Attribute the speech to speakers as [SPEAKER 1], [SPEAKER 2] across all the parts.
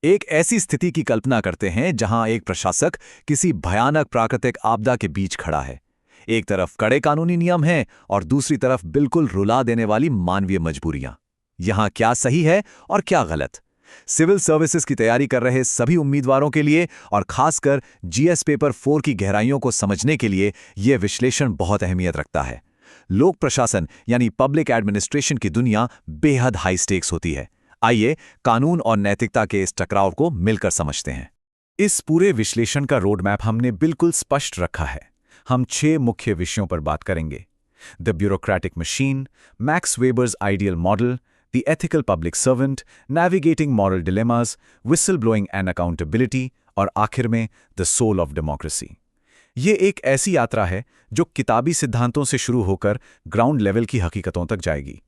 [SPEAKER 1] एक ऐसी स्थिति की कल्पना करते हैं जहां एक प्रशासक किसी भयानक प्राकृतिक आपदा के बीच खड़ा है। एक तरफ कड़े कानूनी नियम हैं और दूसरी तरफ बिल्कुल रुला देने वाली मानवीय मजबूरियां। यहां क्या सही है और क्या गलत? सिविल सर्विसेज की तैयारी कर रहे सभी उम्मीदवारों के लिए और खासकर जीएस पेपर 4 की गहराइयों को समझने के लिए यह विश्लेषण बहुत अहमियत रखता है। लोक प्रशासन यानी पब्लिक एडमिनिस्ट्रेशन की दुनिया बेहद हाई स्टेक्स होती है। आइए कानून और नैतिकता के इस टकराव को मिलकर समझते हैं। इस पूरे विश्लेषण का रोड मैप हमने बिल्कुल स्पष्ट रखा है। हम 6 मुख्य विषयों पर बात करेंगे: the bureaucratic machine, max Weber's ideal model, the ethical public servant, navigating moral dilemmas, whistle blowing and accountability और आखिर में द सोल ऑफ डेमोक्रेसी। ये एक ऐसी यात्रा है जो किताबी सिद्धांतों से शुरू होकर ग्राउंड लेवल की हकीकतों तक जाएगी।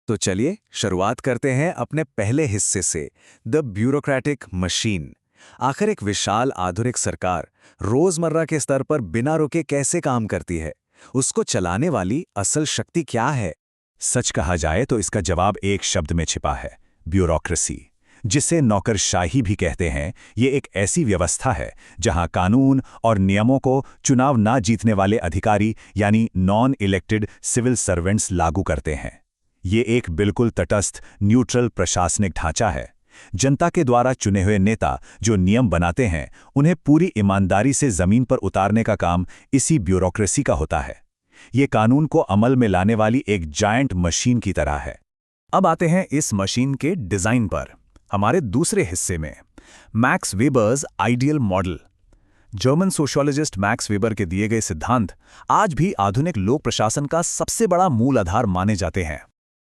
[SPEAKER 1] तो चलिए शुरुआत करते हैं अपने पहले हिस्से से, द ब्यूरोक्रेटिक मशीन। आखिर एक विशाल आधुनिक सरकार रोजमर्रा के स्तर पर बिना रुके कैसे काम करती है? उसको चलाने वाली असल शक्ति क्या है? सच कहा जाए तो इसका जवाब एक शब्द में छिपा है: ब्यूरोक्रेसी, जिसे नौकरशाही भी कहते हैं। ये एक ऐसी व्यवस्था है जहां कानून और नियमों को चुनाव ना जीतने वाले अधिकारी यानी नॉन इलेक्टेड सिविल सर्वेंट्स लागू करते हैं। ये एक बिल्कुल तटस्थ, न्यूट्रल प्रशासनिक ढांचा है। जनता के द्वारा चुने हुए नेता जो नियम बनाते हैं, उन्हें पूरी ईमानदारी से जमीन पर उतारने का काम इसी ब्यूरोक्रेसी का होता है। ये कानून को अमल में लाने वाली एक जायंट मशीन की तरह है। अब आते हैं इस मशीन के डिजाइन पर, हमारे दूसरे हिस्से में, max Weber's ideal model. German sociologist max weber के दिए गए सिद्धांत आज भी आधुनिक लोक प्रशासन का सबसे बड़ा मूल आधार माने जाते हैं।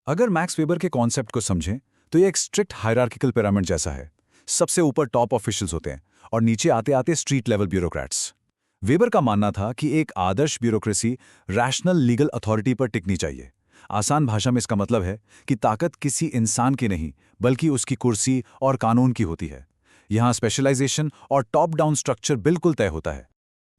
[SPEAKER 1] अगर मैक्स वेबर के कॉन्सेप्ट को समझें तो ये एक स्ट्रिक्ट हायरार्किकल पिरामिड जैसा है। सबसे ऊपर टॉप ऑफिशियल्स होते हैं और नीचे आते आते स्ट्रीट लेवल ब्यूरोक्रेट्स। वेबर का मानना था कि एक आदर्श ब्यूरोक्रेसी रैशनल लीगल अथॉरिटी पर टिकनी चाहिए। आसान भाषा में इसका मतलब है कि ताकत किसी इंसान की नहीं बल्कि उसकी कुर्सी और कानून की होती है। यहाँ स्पेशलाइजेशन और टॉप डाउन स्ट्रक्चर बिल्कुल तय होता है।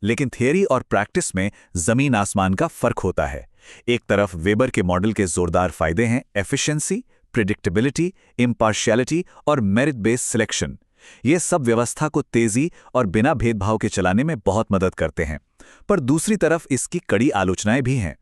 [SPEAKER 1] लेकिन थियरी और प्रैक्टिस में जमीन आसमान का फर्क होता है। एक तरफ वेबर के मॉडल के जोरदार फायदे हैं: एफिशिएंसी, प्रिडिक्टेबिलिटी, इम्पार्शियलिटी और मेरिट बेस्ड सिलेक्शन। ये सब व्यवस्था को तेजी और बिना भेदभाव के चलाने में बहुत मदद करते हैं। पर दूसरी तरफ इसकी कड़ी आलोचनाएं भी हैं।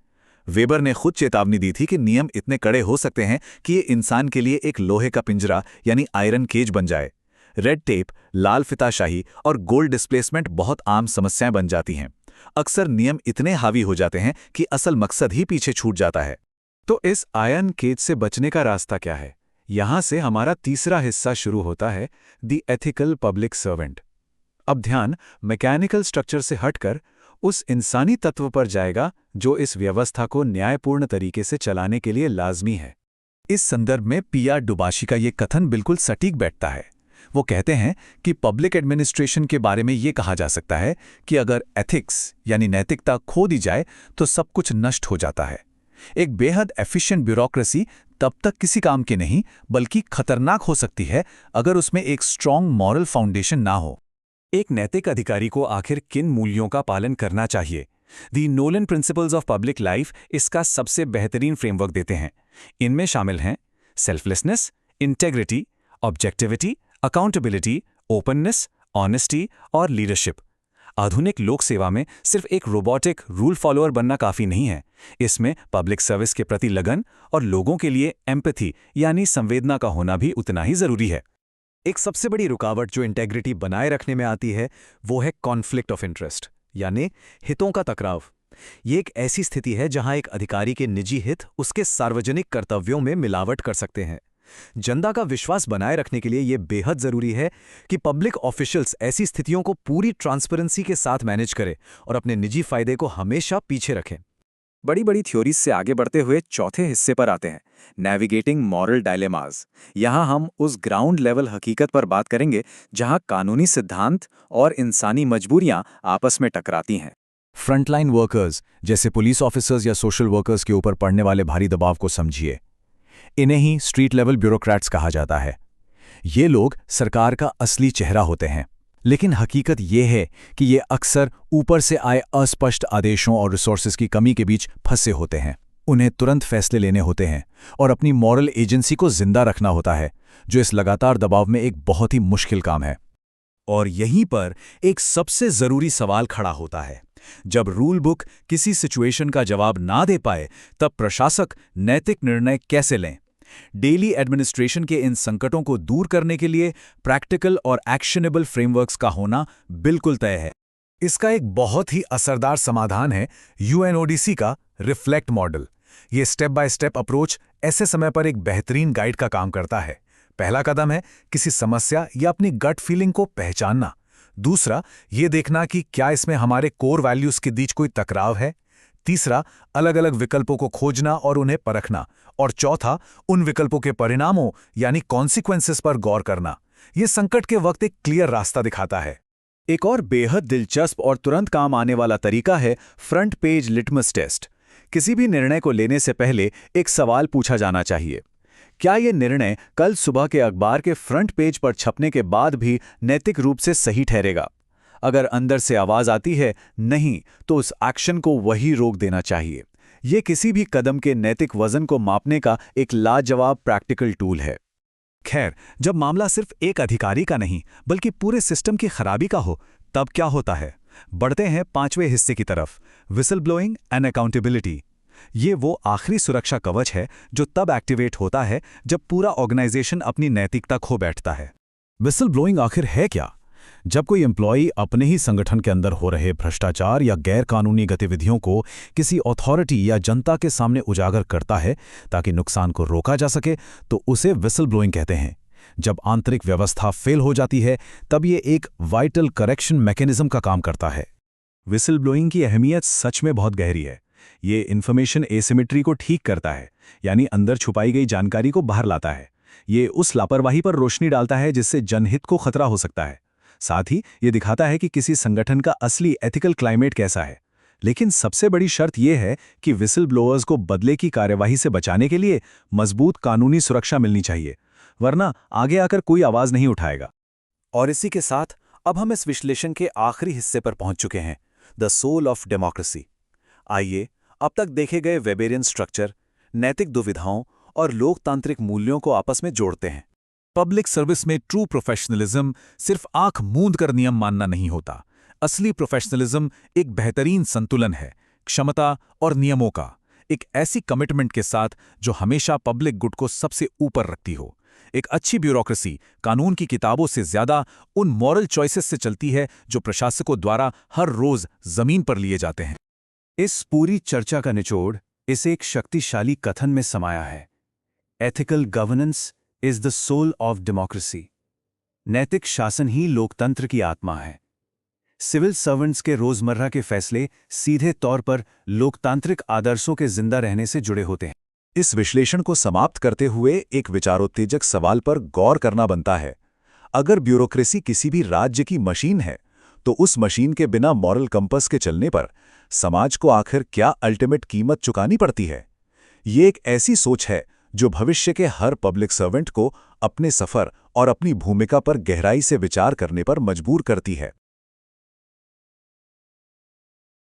[SPEAKER 1] वेबर ने खुद चेतावनी दी थी कि नियम इतने कड़े हो सकते हैं कि ये इंसान के लिए एक लोहे का पिंजरा यानी आयरन केज बन जाए। रेड टेप, लाल फिताशाही और गोल डिस्प्लेसमेंट बहुत आम समस्याएं बन जाती हैं। अक्सर नियम इतने हावी हो जाते हैं कि असल मकसद ही पीछे छूट जाता है। तो इस आयरन केज से बचने का रास्ता क्या है? यहां से हमारा तीसरा हिस्सा शुरू होता है, द एथिकल पब्लिक सर्वेंट। अब ध्यान मैकेनिकल स्ट्रक्चर से हटकर उस इंसानी तत्व पर जाएगा जो इस व्यवस्था को न्यायपूर्ण तरीके से चलाने के लिए लाजमी है। इस संदर्भ में पीआर डुबाशी का ये कथन बिल्कुल सटीक बैठता है। वो कहते हैं कि पब्लिक एडमिनिस्ट्रेशन के बारे में ये कहा जा सकता है कि अगर एथिक्स यानी नैतिकता खो दी जाए तो सब कुछ नष्ट हो जाता है। एक बेहद एफिशिएंट ब्यूरोक्रेसी तब तक किसी काम की नहीं बल्कि खतरनाक हो सकती है अगर उसमें एक स्ट्रॉन्ग मॉरल फाउंडेशन ना हो। एक नैतिक अधिकारी को आखिर किन मूल्यों का पालन करना चाहिए? The Nolan principles of public life इसका सबसे बेहतरीन फ्रेमवर्क देते हैं। इनमें शामिल हैं selflessness, integrity, objectivity, accountability, openness, honesty और लीडरशिप। आधुनिक लोक सेवा में सिर्फ एक रोबोटिक रूल फॉलोअर बनना काफी नहीं है। इसमें पब्लिक सर्विस के प्रति लगन और लोगों के लिए एम्पैथी यानी संवेदना का होना भी उतना ही जरूरी है। एक सबसे बड़ी रुकावट जो इंटेग्रिटी बनाए रखने में आती है वो है कॉन्फ्लिक्ट ऑफ इंटरेस्ट यानी हितों का टकराव। ये एक ऐसी स्थिति है जहां एक अधिकारी के निजी हित उसके सार्वजनिक कर्तव्यों में मिलावट कर सकते हैं। जनता का विश्वास बनाए रखने के लिए यह बेहद जरूरी है कि पब्लिक ऑफिशियल्स ऐसी स्थितियों को पूरी ट्रांसपेरेंसी के साथ मैनेज करें और अपने निजी फायदे को हमेशा पीछे रखें। बड़ी बड़ी थ्योरीज से आगे बढ़ते हुए चौथे हिस्से पर आते हैं, नेविगेटिंग मॉरल डायलेमास। यहां हम उस ग्राउंड लेवल हकीकत पर बात करेंगे जहां कानूनी सिद्धांत और इंसानी मजबूरियां आपस में टकराती हैं। फ्रंटलाइन वर्कर्स जैसे पुलिस ऑफिसर्स या सोशल वर्कर्स के ऊपर पड़ने वाले भारी दबाव को समझिए। इन्हें ही स्ट्रीट लेवल ब्यूरोक्रेट्स कहा जाता है। ये लोग सरकार का असली चेहरा होते हैं, लेकिन हकीकत ये है कि ये अक्सर ऊपर से आए अस्पष्ट आदेशों और रिसोर्सेज की कमी के बीच फंसे होते हैं। उन्हें तुरंत फैसले लेने होते हैं और अपनी मॉरल एजेंसी को जिंदा रखना होता है, जो इस लगातार दबाव में एक बहुत ही मुश्किल काम है। और यहीं पर एक सबसे जरूरी सवाल खड़ा होता है। जब रूल बुक किसी सिचुएशन का जवाब ना दे पाए, तब प्रशासक नैतिक निर्णय कैसे लें? डेली एडमिनिस्ट्रेशन के इन संकटों को दूर करने के लिए प्रैक्टिकल और एक्शनेबल फ्रेमवर्क्स का होना बिल्कुल तय है। इसका एक बहुत ही असरदार समाधान है यूएनओडीसी का रिफ्लेक्ट मॉडल। ये स्टेप बाय स्टेप अप्रोच ऐसे समय पर एक बेहतरीन गाइड का काम करता है। पहला कदम है किसी समस्या या अपनी गट फीलिंग को पहचानना। दूसरा, ये देखना कि क्या इसमें हमारे कोर वैल्यूज के बीच कोई टकराव है। तीसरा, अलग अलग विकल्पों को खोजना और उन्हें परखना। और चौथा, उन विकल्पों के परिणामों यानी कॉन्सिक्वेंसेस पर गौर करना। ये संकट के वक्त एक क्लियर रास्ता दिखाता है। एक और बेहद दिलचस्प और तुरंत काम आने वाला तरीका है फ्रंट पेज लिटमस टेस्ट। किसी भी निर्णय को लेने से पहले एक सवाल पूछा जाना चाहिए। क्या ये निर्णय कल सुबह के अखबार के फ्रंट पेज पर छपने के बाद भी नैतिक रूप से सही ठहरेगा? अगर अंदर से आवाज आती है नहीं, तो उस एक्शन को वही रोक देना चाहिए। ये किसी भी कदम के नैतिक वजन को मापने का एक लाजवाब प्रैक्टिकल टूल है। खैर, जब मामला सिर्फ एक अधिकारी का नहीं बल्कि पूरे सिस्टम की खराबी का हो, तब क्या होता है? बढ़ते हैं 5वें हिस्से की तरफ, विसल ब्लोइंग एंड अकाउंटेबिलिटी। ये वो आखिरी सुरक्षा कवच है जो तब एक्टिवेट होता है जब पूरा ऑर्गेनाइजेशन अपनी नैतिकता खो बैठता है। विसल ब्लोइंग आखिर है क्या? जब कोई एम्प्लॉई अपने ही संगठन के अंदर हो रहे भ्रष्टाचार या गैर कानूनी गतिविधियों को किसी अथॉरिटी या जनता के सामने उजागर करता है ताकि नुकसान को रोका जा सके, तो उसे विसल ब्लोइंग कहते हैं। जब आंतरिक व्यवस्था फेल हो जाती है, तब ये एक वाइटल करेक्शन मैकेनिज्म का काम करता है। विसल ब्लोइंग की अहमियत सच में बहुत गहरी है। ये इन्फॉर्मेशन एसिमेट्री को ठीक करता है, यानी अंदर छुपाई गई जानकारी को बाहर लाता है। ये उस लापरवाही पर रोशनी डालता है जिससे जनहित को खतरा हो सकता है। साथ ही ये दिखाता है कि किसी संगठन का असली एथिकल क्लाइमेट कैसा है। लेकिन सबसे बड़ी शर्त यह है कि विसल ब्लोअर्स को बदले की कार्यवाही से बचाने के लिए मजबूत कानूनी सुरक्षा मिलनी चाहिए, वरना आगे आकर कोई आवाज नहीं उठाएगा। और इसी के साथ अब हम इस विश्लेषण के आखिरी हिस्से पर पहुंच चुके हैं, द सोल ऑफ डेमोक्रेसी। आइए अब तक देखे गए वेबेरियन स्ट्रक्चर, नैतिक दुविधाओं और लोकतांत्रिक मूल्यों को आपस में जोड़ते हैं। पब्लिक सर्विस में ट्रू प्रोफेशनलिज्म सिर्फ आंख मूंद कर नियम मानना नहीं होता। असली प्रोफेशनलिज्म एक बेहतरीन संतुलन है, क्षमता और नियमों का, एक ऐसी कमिटमेंट के साथ जो हमेशा पब्लिक गुड को सबसे ऊपर रखती हो। एक अच्छी ब्यूरोक्रेसी कानून की किताबों से ज्यादा उन मॉरल चॉइसेस से चलती है जो प्रशासकों द्वारा हर रोज जमीन पर लिए जाते हैं। इस पूरी चर्चा का निचोड़ इस एक शक्तिशाली कथन में समाया है, ethical governance is the soul of democracy. नैतिक शासन ही लोकतंत्र की आत्मा है। सिविल सर्वेंट्स के रोजमर्रा के फैसले सीधे तौर पर लोकतांत्रिक आदर्शों के जिंदा रहने से जुड़े होते हैं। इस विश्लेषण को समाप्त करते हुए एक विचारोत्तेजक सवाल पर गौर करना बनता है। अगर ब्यूरोक्रेसी किसी भी राज्य की मशीन है, तो उस मशीन के बिना मॉरल कंपस के चलने पर समाज को आखिर क्या अल्टीमेट कीमत चुकानी पड़ती है? ये एक ऐसी सोच है जो भविष्य के हर पब्लिक सर्वेंट को अपने सफर और अपनी भूमिका पर गहराई से विचार करने पर मजबूर करती है।